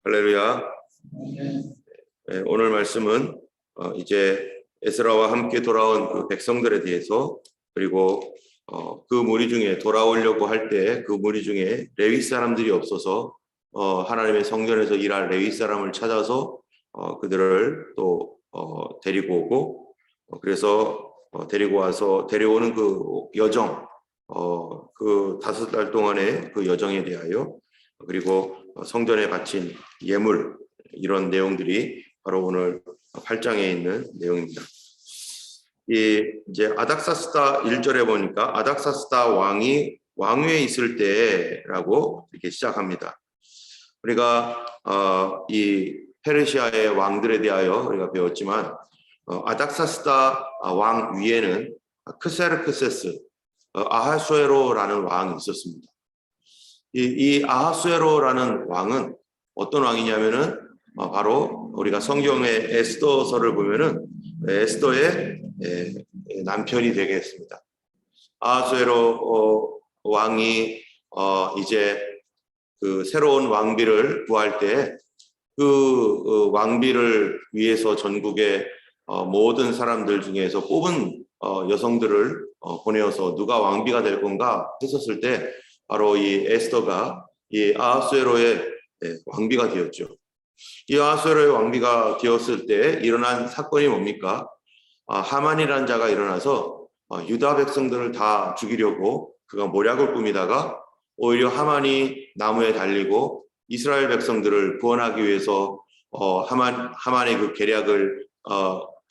할렐루야. 네, 오늘 말씀은 이제 에스라와 함께 돌아온 그 백성들에 대해서, 그리고 그 무리 중에 돌아오려고 할 때 그 무리 중에 레위 사람들이 없어서 하나님의 성전에서 일할 레위 사람을 찾아서 그들을 또 데리고 오고, 그래서 데리고 와서 데려오는 그 여정, 그 5달 동안의 그 여정에 대하여, 그리고 성전에 바친 예물, 이런 내용들이 바로 오늘 8장에 있는 내용입니다. 이제 아닥사스다 1절에 보니까 아닥사스다 왕이 왕위에 있을 때라고 이렇게 시작합니다. 우리가 이 페르시아의 왕들에 대하여 우리가 배웠지만, 아닥사스다 왕 위에는 크세르크세스 아하수에로라는 왕이 있었습니다. 이 아하수에로라는 왕은 어떤 왕이냐면은 바로 우리가 성경의 에스더서를 보면은 에스더의 남편이 되겠습니다. 아하수에로 왕이 이제 그 새로운 왕비를 구할 때 그 왕비를 위해서 전국의 모든 사람들 중에서 뽑은 여성들을 보내어서 누가 왕비가 될 건가 했었을 때 바로 이 에스더가 이 아하수에로의 왕비가 되었죠. 이 아하수에로의 왕비가 되었을 때 일어난 사건이 뭡니까? 하만이라는 자가 일어나서 유다 백성들을 다 죽이려고 그가 모략을 꾸미다가 오히려 하만이 나무에 달리고 이스라엘 백성들을 구원하기 위해서 하만의 그 계략을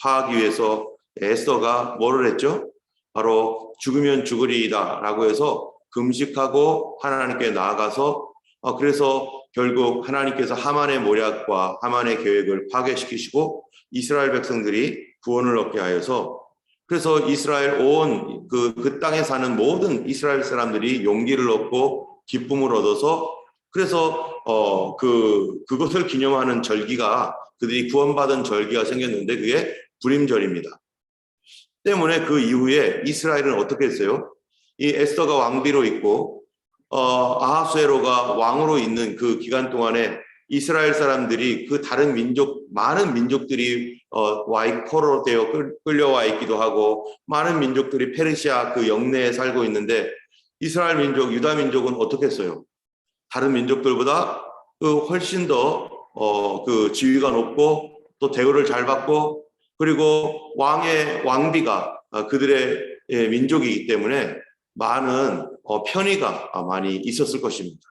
파하기 위해서 에스더가 뭐를 했죠? 바로 죽으면 죽으리이다 라고 해서 금식하고 하나님께 나아가서 그래서 결국 하나님께서 하만의 모략과 하만의 계획을 파괴시키시고 이스라엘 백성들이 구원을 얻게 하여서, 그래서 이스라엘 온 그 땅에 사는 모든 이스라엘 사람들이 용기를 얻고 기쁨을 얻어서, 그래서 그것을 기념하는 절기가, 그들이 구원받은 절기가 생겼는데 그게 불임절입니다. 때문에 그 이후에 이스라엘은 어떻게 했어요? 이 에스더가 왕비로 있고 아하수에로가 왕으로 있는 그 기간 동안에 이스라엘 사람들이 그 다른 민족, 많은 민족들이 포로로 되어 끌려와 있기도 하고, 많은 민족들이 페르시아 그 영내에 살고 있는데 이스라엘 민족, 유다 민족은 어떻게 했어요? 다른 민족들보다 훨씬 더 그 지위가 높고 또 대우를 잘 받고, 그리고 왕비가 그들의 민족이기 때문에 많은 편의가 많이 있었을 것입니다.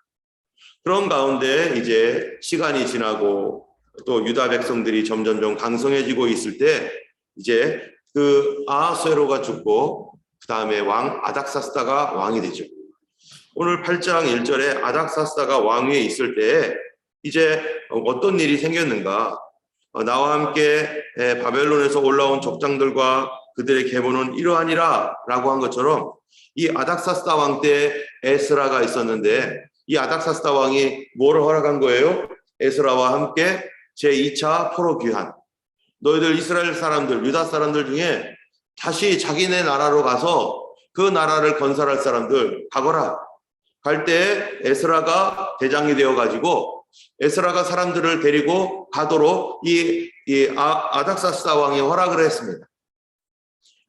그런 가운데 이제 시간이 지나고 또 유다 백성들이 점점 강성해지고 있을 때 이제 그 아하수에로가 죽고 그 다음에 왕 아닥사스다가 왕이 되죠. 오늘 8장 1절에 아닥사스다가 왕위에 있을 때 이제 어떤 일이 생겼는가? 나와 함께 바벨론에서 올라온 족장들과 그들의 계보는 이러하니라 라고 한 것처럼, 이 아닥사스다 왕 때 에스라가 있었는데 이 아닥사스다 왕이 뭐를 허락한 거예요? 에스라와 함께 제2차 포로 귀환, 너희들 이스라엘 사람들, 유다 사람들 중에 다시 자기네 나라로 가서 그 나라를 건설할 사람들 가거라. 갈 때 에스라가 대장이 되어가지고 에스라가 사람들을 데리고 가도록 이 아닥사스다 왕이 허락을 했습니다.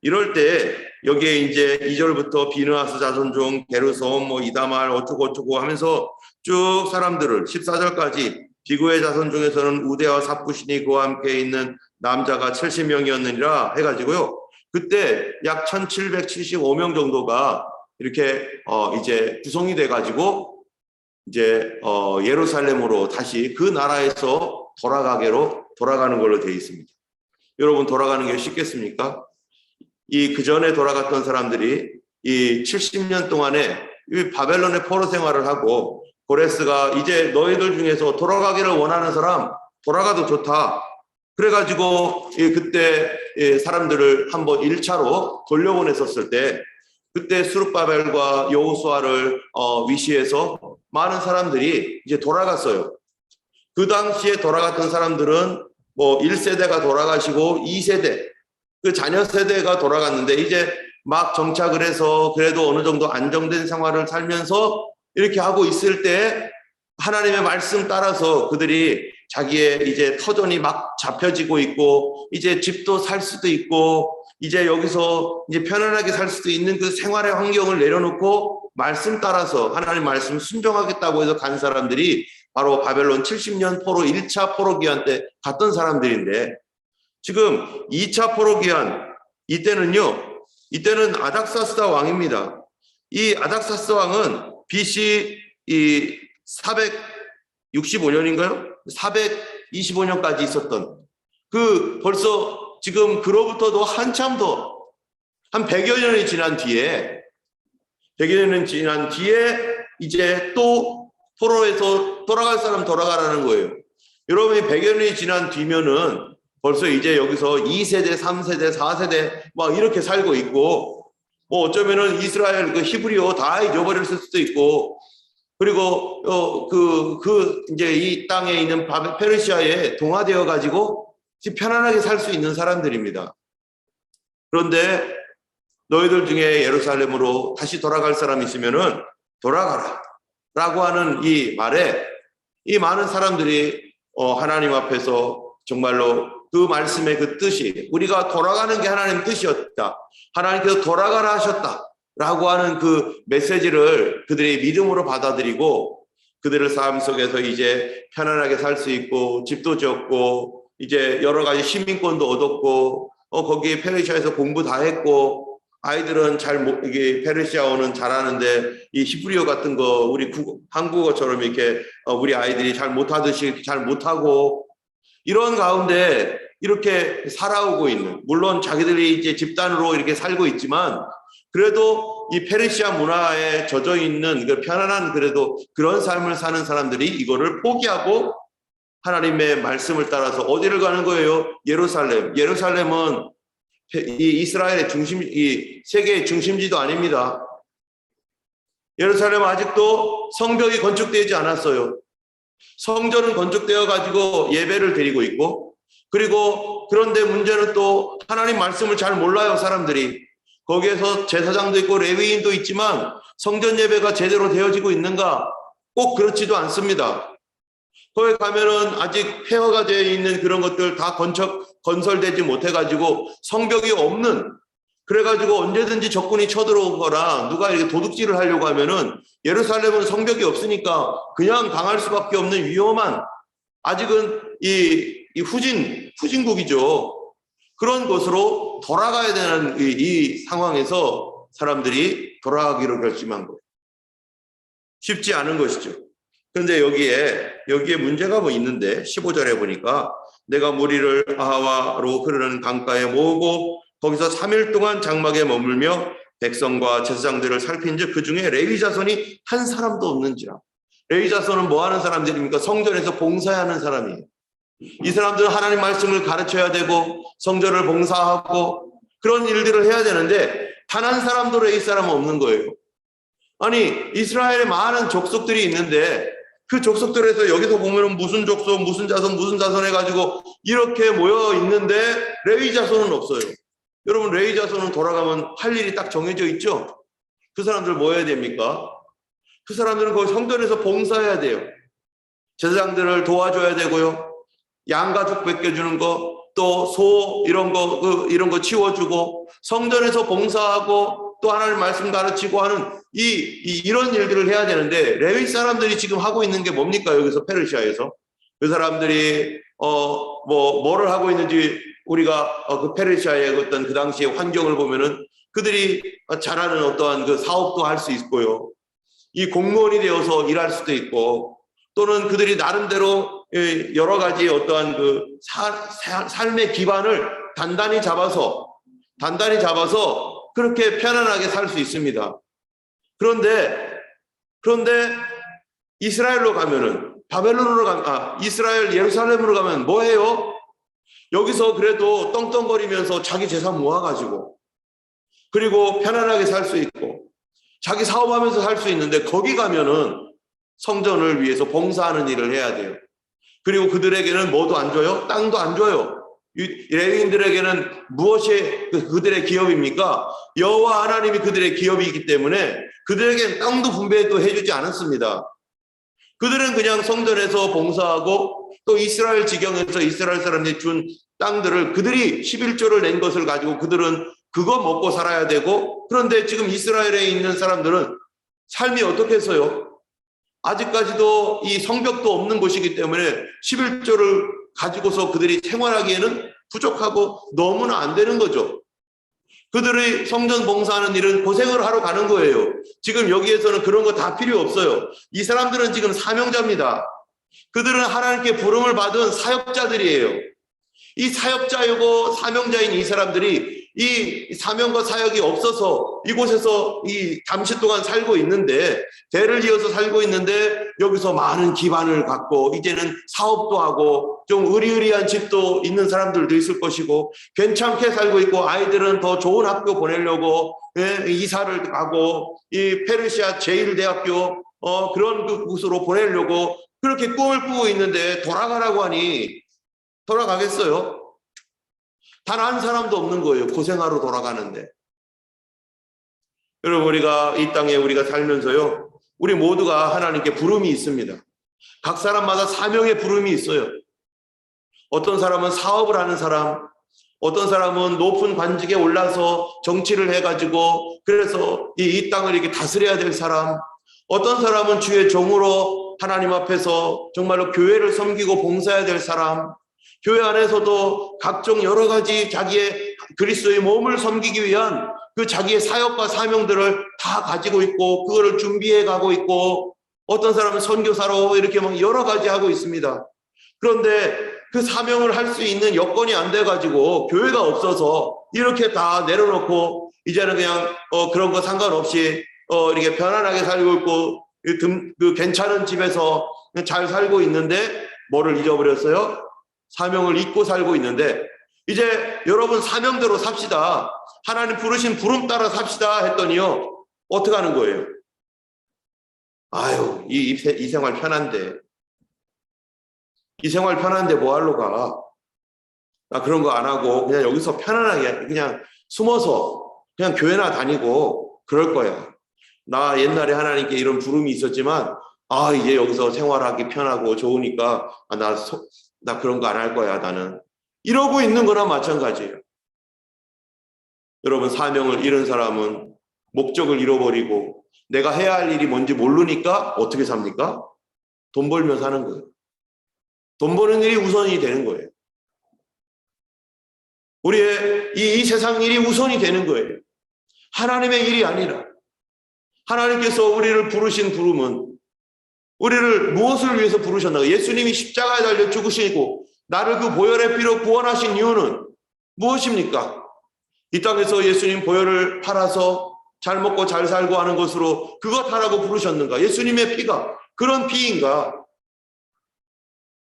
이럴 때 여기에 이제 2절부터 비느하스 자손 중 게르솜 이다말 어쩌고 하면서 쭉 사람들을 14절까지 비구의 자손 중에서는 우대와 삽부신이 그와 함께 있는 남자가 70명이었느니라 해가지고요. 그때 약 1775명 정도가 이렇게 이제 구성이 돼가지고 이제 예루살렘으로 다시 그 나라에서 돌아가는 걸로 되어 있습니다. 여러분, 돌아가는 게 쉽겠습니까? 그 전에 돌아갔던 사람들이 이 70년 동안에 이 바벨론의 포로 생활을 하고, 고레스가 이제 너희들 중에서 돌아가기를 원하는 사람 돌아가도 좋다. 그래가지고 그때 사람들을 한번 1차로 돌려보냈었을 때, 그때 스룹바벨과 여호수아를 위시해서 많은 사람들이 이제 돌아갔어요. 그 당시에 돌아갔던 사람들은 1세대가 돌아가시고 2세대, 그 자녀 세대가 돌아갔는데 이제 막 정착을 해서 그래도 어느 정도 안정된 생활을 살면서 이렇게 하고 있을 때 하나님의 말씀 따라서 그들이 자기의 이제 터전이 막 잡혀지고 있고, 이제 집도 살 수도 있고, 이제 여기서 이제 편안하게 살 수도 있는 그 생활의 환경을 내려놓고 말씀 따라서 하나님 말씀 순종하겠다고 해서 간 사람들이 바로 바벨론 70년 포로 1차 포로 기한 때 갔던 사람들인데, 지금 2차 포로 기한 이때는 아닥사스다 왕입니다. 이 아닥사스 왕은 BC 이 465년인가요? 425년까지 있었던, 그 벌써 지금 그로부터도 한참 더 한 100여 년이 지난 뒤에 이제 또 포로에서 돌아갈 사람 돌아가라는 거예요. 여러분이 100여 년이 지난 뒤면은 벌써 이제 여기서 2세대, 3세대, 4세대 막 이렇게 살고 있고, 뭐 어쩌면은 이스라엘 그 히브리어 다 잊어버렸을 수도 있고, 그리고 이제 이 땅에 있는 페르시아에 동화되어 가지고 편안하게 살 수 있는 사람들입니다. 그런데 너희들 중에 예루살렘으로 다시 돌아갈 사람이 있으면은 돌아가라 라고 하는 이 말에, 이 많은 사람들이 하나님 앞에서 정말로 그 말씀의 그 뜻이, 우리가 돌아가는 게 하나님 뜻이었다, 하나님께서 돌아가라 하셨다 라고 하는 그 메시지를 그들이 믿음으로 받아들이고, 그들의 삶 속에서 이제 편안하게 살 수 있고, 집도 지었고, 이제 여러 가지 시민권도 얻었고, 거기 페르시아에서 공부 다 했고, 아이들은 이게 페르시아어는 잘하는데 이 히브리어 같은 거 우리 한국어처럼 이렇게 우리 아이들이 잘 못하듯이 잘 못하고, 이런 가운데 이렇게 살아오고 있는, 물론 자기들이 이제 집단으로 이렇게 살고 있지만 그래도 이 페르시아 문화에 젖어 있는 그 편안한, 그래도 그런 삶을 사는 사람들이 이거를 포기하고 하나님의 말씀을 따라서 어디를 가는 거예요? 예루살렘은 이 이스라엘의 이 세계의 중심지도 아닙니다. 예루살렘은 아직도 성벽이 건축되지 않았어요. 성전은 건축되어 가지고 예배를 드리고 있고, 그리고 그런데 문제는 또 하나님 말씀을 잘 몰라요, 사람들이. 거기에서 제사장도 있고 레위인도 있지만 성전 예배가 제대로 되어지고 있는가? 꼭 그렇지도 않습니다. 거기 가면은 아직 폐허가 되어 있는 그런 것들 다 건설되지 못해가지고 성벽이 없는, 그래가지고 언제든지 적군이 쳐들어오거나 누가 이렇게 도둑질을 하려고 하면은, 예루살렘은 성벽이 없으니까 그냥 당할 수밖에 없는 위험한, 아직은 이 후진국이죠. 그런 곳으로 돌아가야 되는 이 상황에서 사람들이 돌아가기로 결심한 거예요. 쉽지 않은 것이죠. 그런데 여기에 문제가 뭐 있는데, 15절에 보니까 내가 무리를 아하와로 흐르는 강가에 모으고 거기서 3일 동안 장막에 머물며 백성과 제사장들을 살핀즉 그 중에 레위 자손이 한 사람도 없는지라. 레위 자손은 뭐 하는 사람들입니까? 성전에서 봉사하는 사람이에요. 이 사람들은 하나님 말씀을 가르쳐야 되고 성전을 봉사하고 그런 일들을 해야 되는데 단 한 사람도 레위 사람은 없는 거예요. 아니, 이스라엘에 많은 족속들이 있는데 그 족속들에서 여기서 보면은 무슨 족속, 무슨 자손 해가지고 이렇게 모여 있는데 레위 자손은 없어요. 여러분, 레위 자손은 돌아가면 할 일이 딱 정해져 있죠? 그 사람들 뭐 해야 됩니까? 그 사람들은 거기 성전에서 봉사해야 돼요. 제사장들을 도와줘야 되고요. 양가죽 벗겨주는 거, 또 소 이런 거 치워주고, 성전에서 봉사하고 또 하나님 말씀 가르치고 하는 이런 일들을 해야 되는데, 레위 사람들이 지금 하고 있는 게 뭡니까? 여기서 페르시아에서 그 사람들이 뭐를 하고 있는지, 우리가 그 페르시아의 어떤 그 당시의 환경을 보면은 그들이 잘하는 어떠한 그 사업도 할 수 있고요, 이 공무원이 되어서 일할 수도 있고, 또는 그들이 나름대로 여러 가지 어떠한 그 삶의 기반을 단단히 잡아서 그렇게 편안하게 살 수 있습니다. 그런데 이스라엘로 가면은, 이스라엘 예루살렘으로 가면 뭐 해요? 여기서 그래도 떵떵거리면서 자기 재산 모아가지고, 그리고 편안하게 살 수 있고 자기 사업하면서 살 수 있는데, 거기 가면은 성전을 위해서 봉사하는 일을 해야 돼요. 그리고 그들에게는 뭐도 안 줘요? 땅도 안 줘요. 레위인들에게는 무엇이 그들의 기업입니까? 여호와 하나님이 그들의 기업이기 때문에 그들에게는 땅도 분배도 해주지 않았습니다. 그들은 그냥 성전에서 봉사하고 또 이스라엘 지경에서 이스라엘 사람들이 준 땅들을 그들이 11조를 낸 것을 가지고 그들은 그거 먹고 살아야 되고, 그런데 지금 이스라엘에 있는 사람들은 삶이 어떻게 했어요? 아직까지도 이 성벽도 없는 곳이기 때문에 11조를 가지고서 그들이 생활하기에는 부족하고 너무나 안 되는 거죠. 그들의 성전 봉사하는 일은 고생을 하러 가는 거예요. 지금 여기에서는 그런 거 다 필요 없어요. 이 사람들은 지금 사명자입니다. 그들은 하나님께 부름을 받은 사역자들이에요. 이 사역자이고 사명자인 이 사람들이 이 사명과 사역이 없어서 이곳에서 이 잠시 동안 살고 있는데, 대를 이어서 살고 있는데 여기서 많은 기반을 갖고 이제는 사업도 하고 좀 의리의리한 집도 있는 사람들도 있을 것이고, 괜찮게 살고 있고 아이들은 더 좋은 학교 보내려고 이사를 가고 이 페르시아 제1대학교 그런 곳으로 보내려고 그렇게 꿈을 꾸고 있는데, 돌아가라고 하니 돌아가겠어요? 단 한 사람도 없는 거예요. 고생하러 돌아가는데. 여러분, 우리가 이 땅에 우리가 살면서요, 우리 모두가 하나님께 부름이 있습니다. 각 사람마다 사명의 부름이 있어요. 어떤 사람은 사업을 하는 사람, 어떤 사람은 높은 관직에 올라서 정치를 해가지고 그래서 이 땅을 이렇게 다스려야 될 사람, 어떤 사람은 주의 종으로 하나님 앞에서 정말로 교회를 섬기고 봉사해야 될 사람, 교회 안에서도 각종 여러 가지 자기의 그리스도의 몸을 섬기기 위한 그 자기의 사역과 사명들을 다 가지고 있고 그거를 준비해 가고 있고, 어떤 사람은 선교사로 이렇게 막 여러 가지 하고 있습니다. 그런데 그 사명을 할 수 있는 여건이 안 돼가지고 교회가 없어서 이렇게 다 내려놓고 이제는 그냥 그런 거 상관없이 이렇게 편안하게 살고 있고 그 괜찮은 집에서 잘 살고 있는데 뭐를 잊어버렸어요? 사명을 잊고 살고 있는데, 이제 여러분 사명대로 삽시다. 하나님 부르신 부름 따라 삽시다 했더니요, 어떻게 하는 거예요? 아유, 이 생활 편한데. 이 생활 편한데 뭐 하러 가? 나 그런 거 안 하고 그냥 여기서 편안하게 그냥 숨어서 그냥 교회나 다니고 그럴 거야. 나 옛날에 하나님께 이런 부름이 있었지만 이제 여기서 생활하기 편하고 좋으니까 나 그런 거 안 할 거야, 나는. 이러고 있는 거나 마찬가지예요. 여러분, 사명을 잃은 사람은 목적을 잃어버리고 내가 해야 할 일이 뭔지 모르니까 어떻게 삽니까? 돈 벌며 사는 거예요. 돈 버는 일이 우선이 되는 거예요. 우리의 이 세상 일이 우선이 되는 거예요. 하나님의 일이 아니라. 하나님께서 우리를 부르신 부름은 우리를 무엇을 위해서 부르셨나? 예수님이 십자가에 달려 죽으시고 나를 그 보혈의 피로 구원하신 이유는 무엇입니까? 이 땅에서 예수님 보혈을 팔아서 잘 먹고 잘 살고 하는 것으로 그것 하라고 부르셨는가? 예수님의 피가 그런 피인가?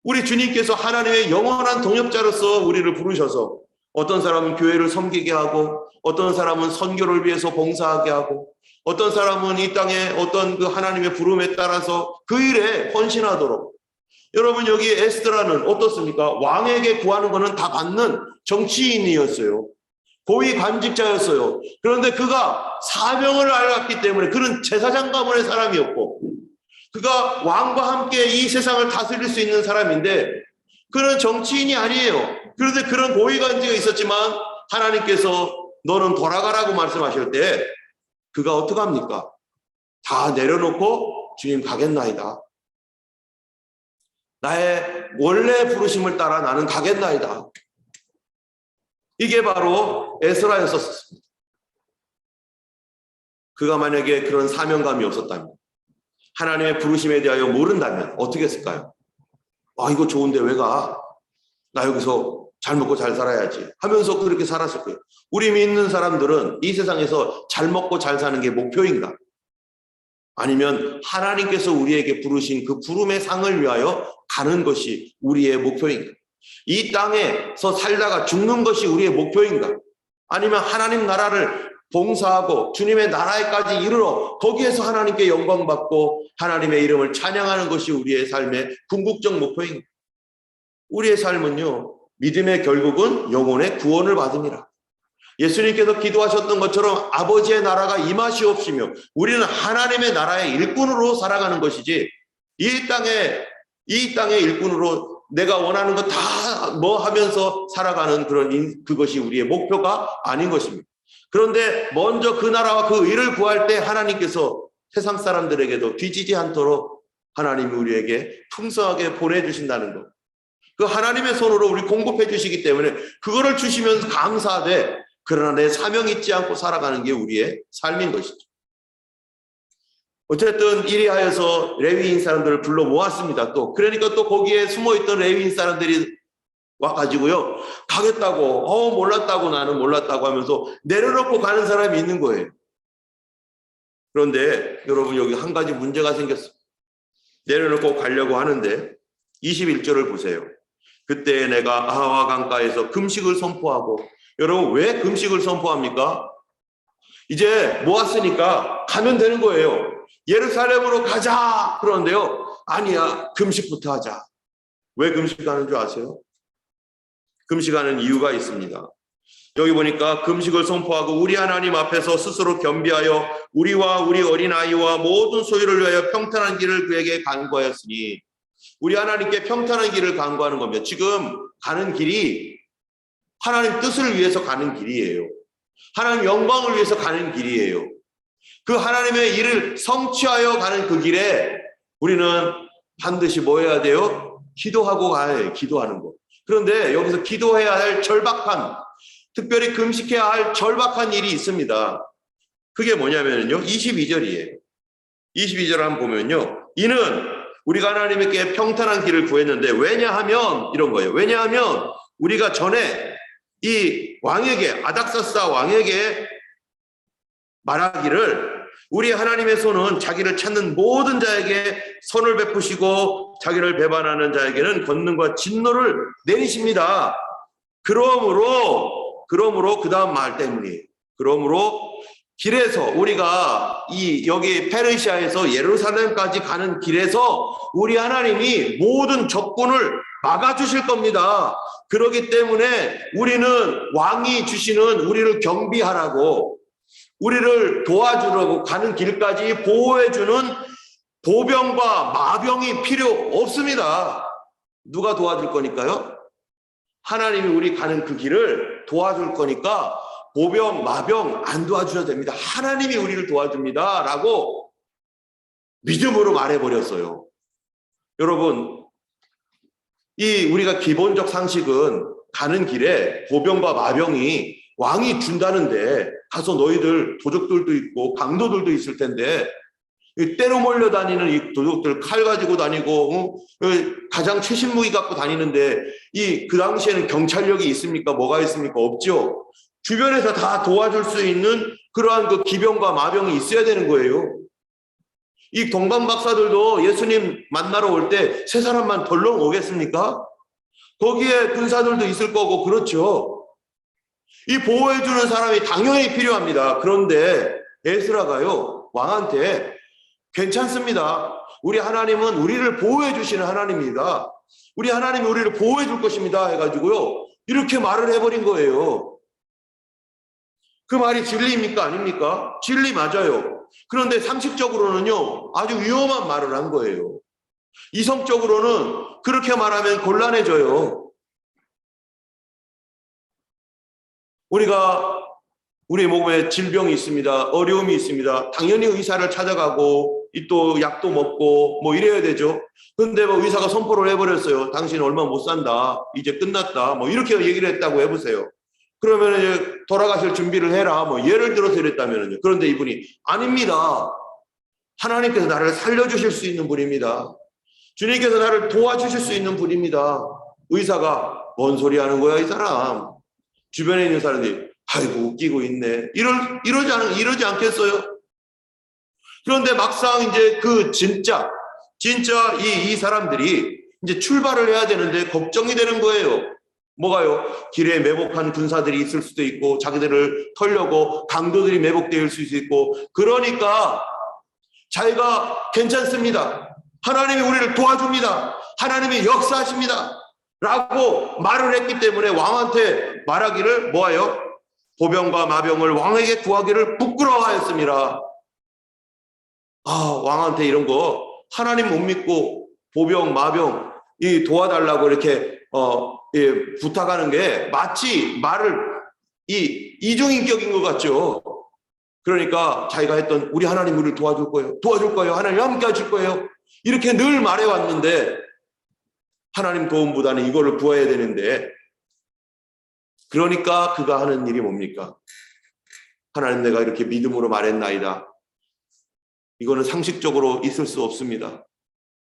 우리 주님께서 하나님의 영원한 동역자로서 우리를 부르셔서 어떤 사람은 교회를 섬기게 하고 어떤 사람은 선교를 위해서 봉사하게 하고 어떤 사람은 이 땅에 어떤 그 하나님의 부름에 따라서 그 일에 헌신하도록. 여러분, 여기 에스더라는 어떻습니까? 왕에게 구하는 거는 다 받는 정치인이었어요. 고위 관직자였어요. 그런데 그가 사명을 알았기 때문에 그는 제사장 가문의 사람이었고 그가 왕과 함께 이 세상을 다스릴 수 있는 사람인데 그는 정치인이 아니에요. 그런데 그런 고위 관직이 있었지만 하나님께서 너는 돌아가라고 말씀하실 때 그가 어떡합니까? 다 내려놓고 주님 가겠나이다. 나의 원래 부르심을 따라 나는 가겠나이다. 이게 바로 에스라였었습니다. 그가 만약에 그런 사명감이 없었다면, 하나님의 부르심에 대하여 모른다면 어떻게 했을까요? 이거 좋은데 왜 가? 나 여기서 잘 먹고 잘 살아야지 하면서 그렇게 살았을 거예요. 우리 믿는 사람들은 이 세상에서 잘 먹고 잘 사는 게 목표인가? 아니면 하나님께서 우리에게 부르신 그 부름의 상을 위하여 가는 것이 우리의 목표인가? 이 땅에서 살다가 죽는 것이 우리의 목표인가? 아니면 하나님 나라를 봉사하고 주님의 나라에까지 이르러 거기에서 하나님께 영광받고 하나님의 이름을 찬양하는 것이 우리의 삶의 궁극적 목표인가? 우리의 삶은요, 믿음의 결국은 영혼의 구원을 받음이라. 예수님께서 기도하셨던 것처럼 아버지의 나라가 임하시옵시며 우리는 하나님의 나라의 일꾼으로 살아가는 것이지 이 땅의 일꾼으로 내가 원하는 거 다 뭐 하면서 살아가는 그것이 우리의 목표가 아닌 것입니다. 그런데 먼저 그 나라와 그 의를 구할 때 하나님께서 세상 사람들에게도 뒤지지 않도록 하나님이 우리에게 풍성하게 보내주신다는 것. 그 하나님의 손으로 우리 공급해 주시기 때문에 그거를 주시면서 감사하되, 그러나 내 사명 잊지 않고 살아가는 게 우리의 삶인 것이죠. 어쨌든 이리 하여서 레위인 사람들을 불러 모았습니다. 그러니까 또 거기에 숨어있던 레위인 사람들이 와가지고요, 가겠다고, 몰랐다고, 나는 몰랐다고 하면서 내려놓고 가는 사람이 있는 거예요. 그런데 여러분, 여기 한 가지 문제가 생겼어요. 내려놓고 가려고 하는데 21절을 보세요. 그때 내가 아하와 강가에서 금식을 선포하고. 여러분, 왜 금식을 선포합니까? 이제 모았으니까 가면 되는 거예요. 예루살렘으로 가자 그러는데요, 아니야, 금식부터 하자. 왜 금식하는 줄 아세요? 금식하는 이유가 있습니다. 여기 보니까 금식을 선포하고 우리 하나님 앞에서 스스로 겸비하여 우리와 우리 어린아이와 모든 소유를 위하여 평탄한 길을 그에게 간구하였으니, 우리 하나님께 평탄한 길을 간구하는 겁니다. 지금 가는 길이 하나님 뜻을 위해서 가는 길이에요. 하나님 영광을 위해서 가는 길이에요. 그 하나님의 일을 성취하여 가는 그 길에 우리는 반드시 뭐 해야 돼요? 기도하고 가야 해요. 기도하는 거. 그런데 여기서 기도해야 할 절박한, 특별히 금식해야 할 절박한 일이 있습니다. 그게 뭐냐면요, 22절이에요. 22절 한번 보면요, 이는 우리가 하나님께 평탄한 길을 구했는데, 왜냐하면 이런 거예요. 왜냐하면 우리가 전에 이 왕에게, 아닥사스다 왕에게 말하기를, 우리 하나님의 손은 자기를 찾는 모든 자에게 선을 베푸시고 자기를 배반하는 자에게는 권능과 진노를 내리십니다. 그러므로 그 다음 말 때문이에요. 그러므로 길에서 우리가 여기 페르시아에서 예루살렘까지 가는 길에서 우리 하나님이 모든 적군을 막아주실 겁니다. 그렇기 때문에 우리는 왕이 주시는, 우리를 경비하라고, 우리를 도와주려고 가는 길까지 보호해주는 보병과 마병이 필요 없습니다. 누가 도와줄 거니까요? 하나님이 우리 가는 그 길을 도와줄 거니까 보병, 마병 안 도와주셔도 됩니다. 하나님이 우리를 도와줍니다. 라고 믿음으로 말해버렸어요. 여러분, 우리가 기본적 상식은 가는 길에 보병과 마병이 왕이 준다는데 가서 너희들 도적들도 있고 강도들도 있을 텐데, 때로 몰려다니는 이 도적들 칼 가지고 다니고 가장 최신 무기 갖고 다니는데 그 당시에는 경찰력이 있습니까? 뭐가 있습니까? 없죠. 주변에서 다 도와줄 수 있는 그러한 그 기병과 마병이 있어야 되는 거예요. 이 동방 박사들도 예수님 만나러 올 때 세 사람만 덜렁 오겠습니까? 거기에 군사들도 있을 거고, 그렇죠. 이 보호해주는 사람이 당연히 필요합니다. 그런데 에스라가요, 왕한테 괜찮습니다. 우리 하나님은 우리를 보호해 주시는 하나님입니다. 우리 하나님이 우리를 보호해 줄 것입니다. 해가지고요, 이렇게 말을 해버린 거예요. 그 말이 진리입니까? 아닙니까? 진리 맞아요. 그런데 상식적으로는요, 아주 위험한 말을 한 거예요. 이성적으로는 그렇게 말하면 곤란해져요. 우리 몸에 질병이 있습니다. 어려움이 있습니다. 당연히 의사를 찾아가고 또 약도 먹고 뭐 이래야 되죠. 근데 뭐 의사가 선포를 해버렸어요. 당신 얼마 못 산다. 이제 끝났다. 뭐 이렇게 얘기를 했다고 해보세요. 그러면 이제 돌아가실 준비를 해라. 뭐 예를 들어서 이랬다면요. 그런데 이분이 아닙니다. 하나님께서 나를 살려주실 수 있는 분입니다. 주님께서 나를 도와주실 수 있는 분입니다. 의사가 뭔 소리 하는 거야, 이 사람. 주변에 있는 사람들이 아이고 웃기고 있네. 이러지 않겠어요? 그런데 막상 이제 진짜 이 사람들이 이제 출발을 해야 되는데 걱정이 되는 거예요. 뭐가요? 길에 매복한 군사들이 있을 수도 있고, 자기들을 털려고 강도들이 매복되어 있을 수 있고, 그러니까 자기가 괜찮습니다. 하나님이 우리를 도와줍니다. 하나님이 역사하십니다. 라고 말을 했기 때문에 왕한테 말하기를 뭐하여? 보병과 마병을 왕에게 구하기를 부끄러워하였습니다. 왕한테 이런 거 하나님 못 믿고 보병, 마병 이 도와달라고 이렇게 부탁하는 게 마치 말을 이중인격인 것 같죠. 그러니까 자기가 했던 우리 하나님 우리를 도와줄 거예요. 하나님 함께 하실 거예요. 이렇게 늘 말해왔는데 하나님 도움보다는 이거를 구해야 되는데 그러니까 그가 하는 일이 뭡니까? 하나님 내가 이렇게 믿음으로 말했나이다. 이거는 상식적으로 있을 수 없습니다.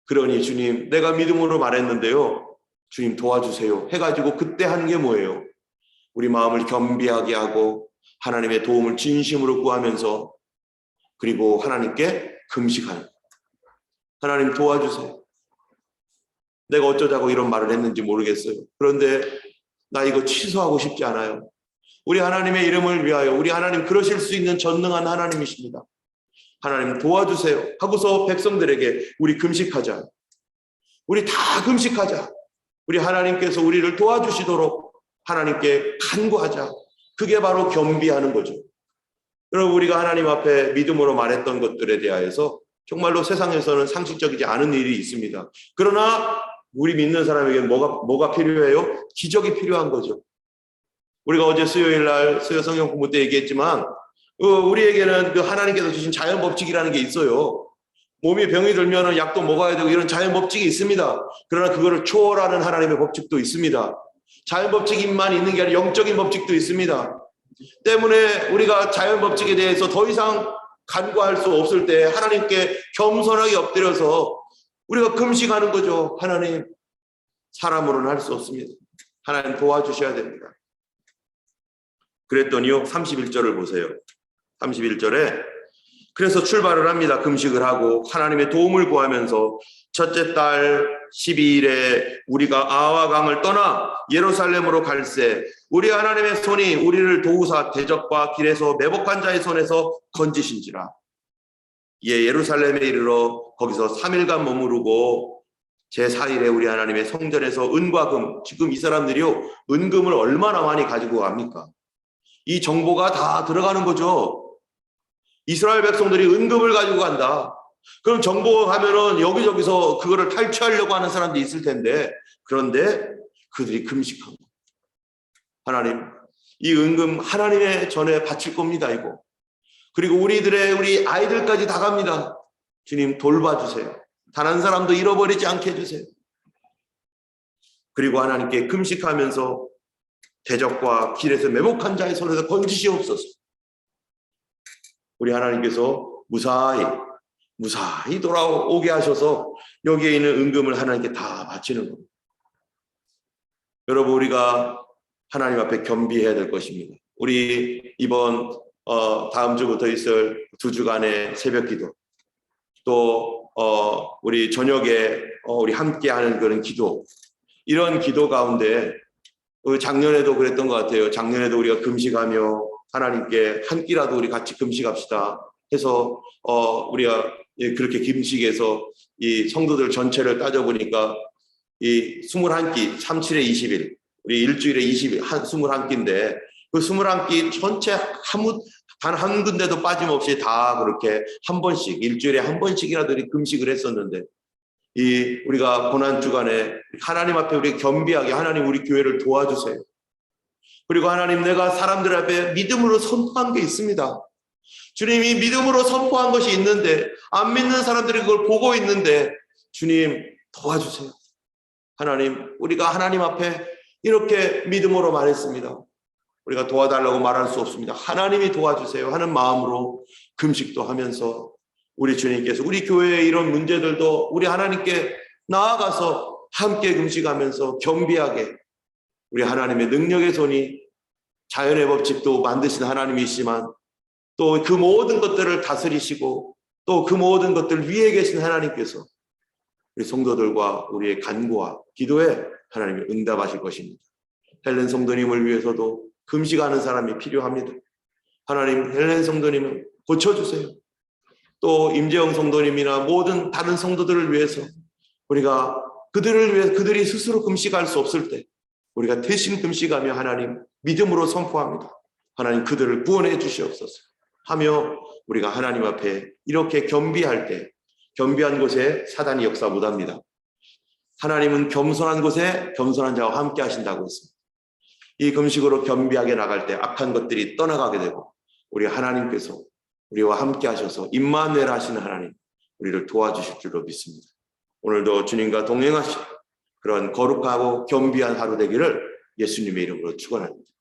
그러니 주님 내가 믿음으로 말했는데요. 주님 도와주세요. 해가지고 그때 하는 게 뭐예요? 우리 마음을 겸비하게 하고 하나님의 도움을 진심으로 구하면서 그리고 하나님께 금식하는 하나님 도와주세요. 내가 어쩌자고 이런 말을 했는지 모르겠어요. 그런데 나 이거 취소하고 싶지 않아요. 우리 하나님의 이름을 위하여 우리 하나님 그러실 수 있는 전능한 하나님이십니다. 하나님 도와주세요 하고서 백성들에게 우리 금식하자. 우리 다 금식하자. 우리 하나님께서 우리를 도와주시도록 하나님께 간구하자. 그게 바로 겸비하는 거죠. 여러분 우리가 하나님 앞에 믿음으로 말했던 것들에 대하여서 정말로 세상에서는 상식적이지 않은 일이 있습니다. 그러나 우리 믿는 사람에게 뭐가 필요해요? 기적이 필요한 거죠. 우리가 어제 수요일 날 수요 성경 공부 때 얘기했지만 우리에게는 그 하나님께서 주신 자연 법칙이라는 게 있어요. 몸이 병이 들면 약도 먹어야 되고 이런 자연 법칙이 있습니다. 그러나 그거를 초월하는 하나님의 법칙도 있습니다. 자연 법칙만 있는 게 아니라 영적인 법칙도 있습니다. 때문에 우리가 자연 법칙에 대해서 더 이상 간구할 수 없을 때 하나님께 겸손하게 엎드려서 우리가 금식하는 거죠. 하나님 사람으로는 할 수 없습니다. 하나님 도와주셔야 됩니다. 그랬더니요 31절을 보세요. 31절에 그래서 출발을 합니다. 금식을 하고 하나님의 도움을 구하면서 첫째 달 12일에 우리가 아와 강을 떠나 예루살렘으로 갈새 우리 하나님의 손이 우리를 도우사 대적과 길에서 매복한 자의 손에서 건지신지라. 예, 예루살렘에 이르러 거기서 3일간 머무르고 제4일에 우리 하나님의 성전에서 은과 금, 지금 이 사람들이요 은금을 얼마나 많이 가지고 갑니까? 이 정보가 다 들어가는 거죠. 이스라엘 백성들이 은금을 가지고 간다. 그럼 정보하면은 여기저기서 그거를 탈취하려고 하는 사람들이 있을 텐데 그런데 그들이 금식한 거. 하나님 이 은금 하나님의 전에 바칠 겁니다. 이거. 그리고 우리 아이들까지 다 갑니다. 주님 돌봐주세요. 단 한 사람도 잃어버리지 않게 해주세요. 그리고 하나님께 금식하면서 대적과 길에서 매복한 자의 손에서 건지시옵소서. 우리 하나님께서 무사히 돌아오게 하셔서 여기에 있는 은금을 하나님께 다 바치는 겁니다. 여러분 우리가 하나님 앞에 겸비해야 될 것입니다. 우리 이번 다음 주부터 있을 2주간의 새벽기도 또 우리 저녁에 우리 함께하는 그런 기도 이런 기도 가운데 작년에도 그랬던 것 같아요. 작년에도 우리가 금식하며 하나님께 한 끼라도 우리 같이 금식합시다 해서 우리가 그렇게 금식해서 이 성도들 전체를 따져보니까 이 21끼 37에 20일 우리 일주일에 20일 21끼인데 그 21끼 전체 단 한 군데도 빠짐없이 다 그렇게 한 번씩 일주일에 한 번씩이라도 금식을 했었는데 우리가 고난주간에 하나님 앞에 우리 겸비하게 하나님 우리 교회를 도와주세요. 그리고 하나님 내가 사람들 앞에 믿음으로 선포한 게 있습니다. 주님이 믿음으로 선포한 것이 있는데 안 믿는 사람들이 그걸 보고 있는데 주님 도와주세요. 하나님 우리가 하나님 앞에 이렇게 믿음으로 말했습니다. 우리가 도와달라고 말할 수 없습니다. 하나님이 도와주세요 하는 마음으로 금식도 하면서 우리 주님께서 우리 교회의 이런 문제들도 우리 하나님께 나아가서 함께 금식하면서 겸비하게 우리 하나님의 능력의 손이 자연의 법칙도 만드신 하나님이시지만 또 그 모든 것들을 다스리시고 또 그 모든 것들 위에 계신 하나님께서 우리 성도들과 우리의 간구와 기도에 하나님이 응답하실 것입니다. 헬렌 성도님을 위해서도 금식하는 사람이 필요합니다. 하나님 헬렌 성도님을 고쳐주세요. 또 임재영 성도님이나 모든 다른 성도들을 위해서 우리가 그들을 위해 그들이 스스로 금식할 수 없을 때 우리가 대신 금식하며 하나님 믿음으로 선포합니다. 하나님 그들을 구원해 주시옵소서 하며 우리가 하나님 앞에 이렇게 겸비할 때 겸비한 곳에 사단이 역사 못합니다. 하나님은 겸손한 곳에 겸손한 자와 함께 하신다고 했습니다. 이 금식으로 겸비하게 나갈 때 악한 것들이 떠나가게 되고 우리 하나님께서 우리와 함께 하셔서 임마누엘 하시는 하나님 우리를 도와주실 줄로 믿습니다. 오늘도 주님과 동행하시고 그런 거룩하고 겸비한 하루 되기를 예수님의 이름으로 축원합니다.